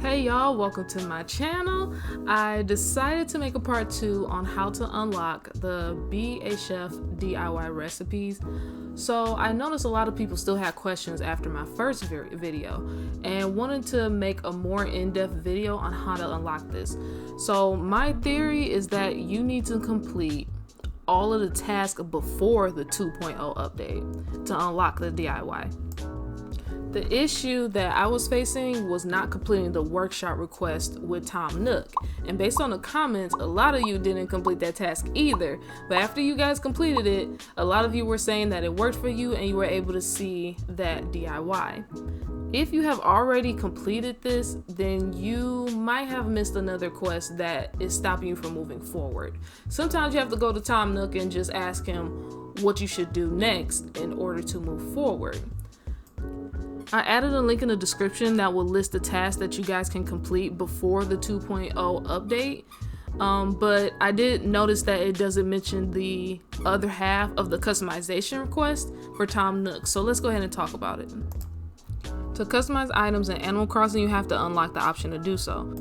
Hey y'all, welcome to my channel. I decided to make a part 2 on how to unlock the Be a Chef DIY recipes. So I noticed a lot of people still had questions after my first video and wanted to make a more in-depth video on how to unlock this. So my theory is that you need to complete all of the tasks before the 2.0 update to unlock the DIY. The issue that I was facing was not completing the workshop request with Tom Nook. And based on the comments, a lot of you didn't complete that task either. But after you guys completed it, a lot of you were saying that it worked for you and you were able to see that DIY. If you have already completed this, then you might have missed another quest that is stopping you from moving forward. Sometimes you have to go to Tom Nook and just ask him what you should do next in order to move forward. I added a link in the description that will list the tasks that you guys can complete before the 2.0 update. But I did notice that it doesn't mention the other half of the customization request for Tom Nook. So let's go ahead and talk about it. To customize items in Animal Crossing, you have to unlock the option to do so.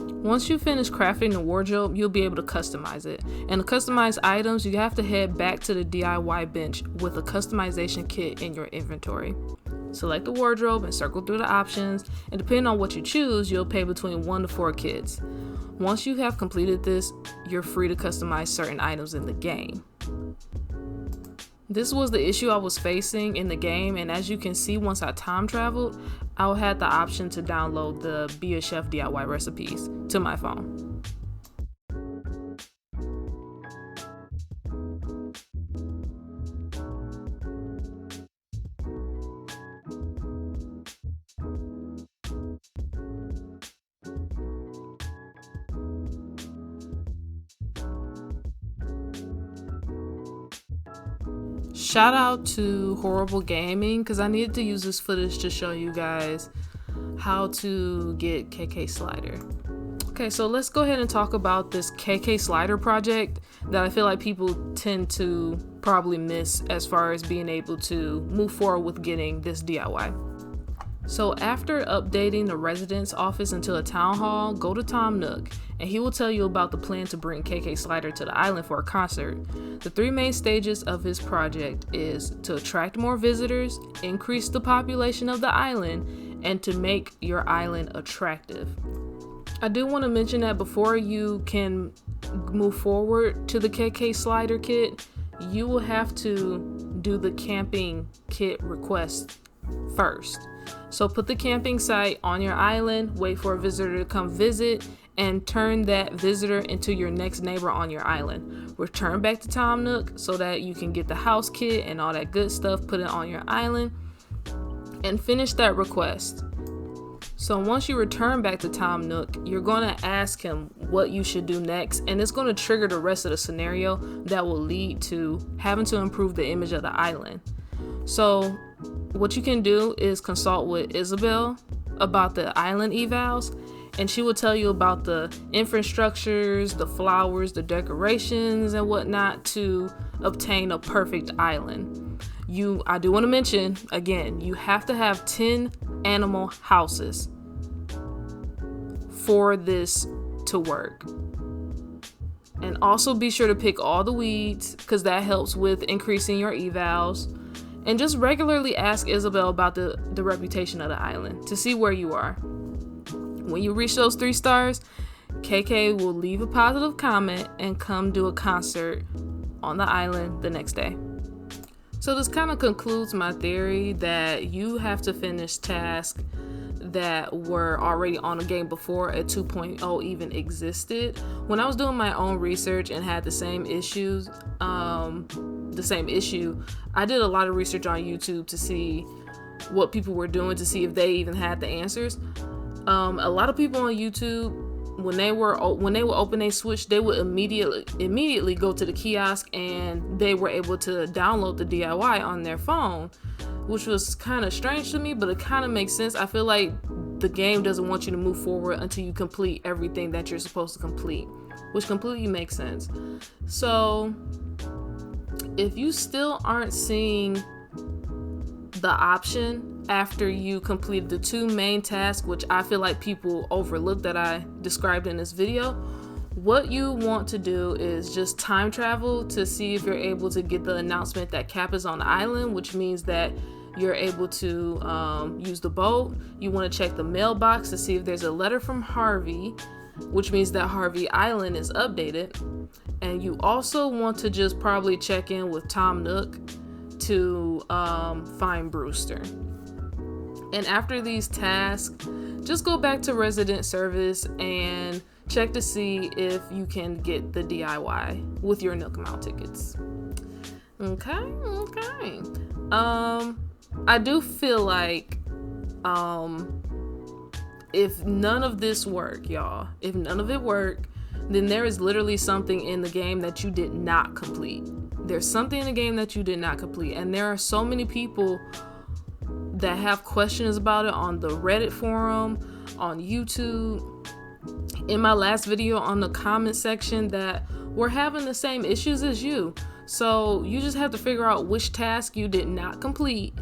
Once you finish crafting the wardrobe, you'll be able to customize it. And to customize items, you have to head back to the DIY bench with a customization kit in your inventory. Select the wardrobe and circle through the options, and depending on what you choose, you'll pay between 1 to 4 kits. Once you have completed this, you're free to customize certain items in the game. This was the issue I was facing in the game, and as you can see, once I time traveled, I had the option to download the Be a Chef DIY recipes to my phone. Shout out to Horrible Gaming because I needed to use this footage to show you guys how to get K.K.Slider. Okay, so let's go ahead and talk about this K.K.Slider project that I feel like people tend to probably miss as far as being able to move forward with getting this DIY. So after updating the residence office into a town hall, go to Tom Nook and he will tell you about the plan to bring K.K.Slider to the island for a concert. The 3 main stages of his project is to attract more visitors, increase the population of the island, and to make your island attractive. I do want to mention that before you can move forward to the K.K.Slider kit, you will have to do the camping kit request first. So put the camping site on your island, wait for a visitor to come visit, and turn that visitor into your next neighbor on your island. Return back to Tom Nook so that you can get the house kit and all that good stuff, put it on your island, and finish that request. So once you return back to Tom Nook, you're going to ask him what you should do next, and it's going to trigger the rest of the scenario that will lead to having to improve the image of the island. So what you can do is consult with Isabel about the island evals, and she will tell you about the infrastructures, the flowers, the decorations, and whatnot to obtain a perfect island. I do want to mention, again, you have to have 10 animal houses for this to work. And also be sure to pick all the weeds because that helps with increasing your evals. And just regularly ask Isabel about the reputation of the island to see where you are. When you reach those 3 stars, KK will leave a positive comment and come do a concert on the island the next day. So this kind of concludes my theory that you have to finish tasks that were already on the game before a 2.0 even existed. When I was doing my own research and had the same issue, I did a lot of research on YouTube to see what people were doing to see if they even had the answers. A lot of people on YouTube, when they would open a Switch, they would immediately go to the kiosk and they were able to download the DIY on their phone, which was kind of strange to me, but it kind of makes sense. I feel like the game doesn't want you to move forward until you complete everything that you're supposed to complete, which completely makes sense. So if you still aren't seeing the option after you completed the 2 main tasks, which I feel like people overlook that I described in this video, what you want to do is just time travel to see if you're able to get the announcement that Cap is on the island, which means that you're able to use the boat. You want to check the mailbox to see if there's a letter from Harvey, which means that Harvey Island is updated. And you also want to just probably check in with Tom Nook to find Brewster. And after these tasks, just go back to resident service and check to see if you can get the DIY with your Nook Mount tickets. Okay. I do feel like if none of this work, y'all, if none of it work, then there is literally something in the game that you did not complete. There's something in the game that you did not complete, and there are so many people that have questions about it on the Reddit forum, on YouTube, in my last video on the comment section, that we're having the same issues as you. So you just have to figure out which task you did not complete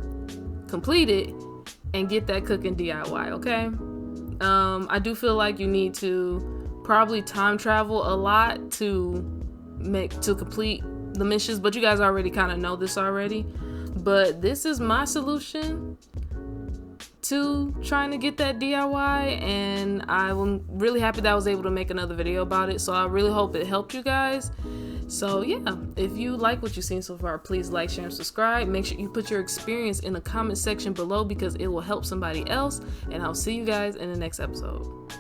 it, and get that cooking DIY, okay? I do feel like you need to probably time travel a lot to complete the missions, but you guys already kind of know this already. But this is my solution to trying to get that DIY, and I'm really happy that I was able to make another video about it. So I really hope it helped you guys. So yeah, if you like what you've seen so far, please like, share, and subscribe. Make sure you put your experience in the comment section below because it will help somebody else. And I'll see you guys in the next episode.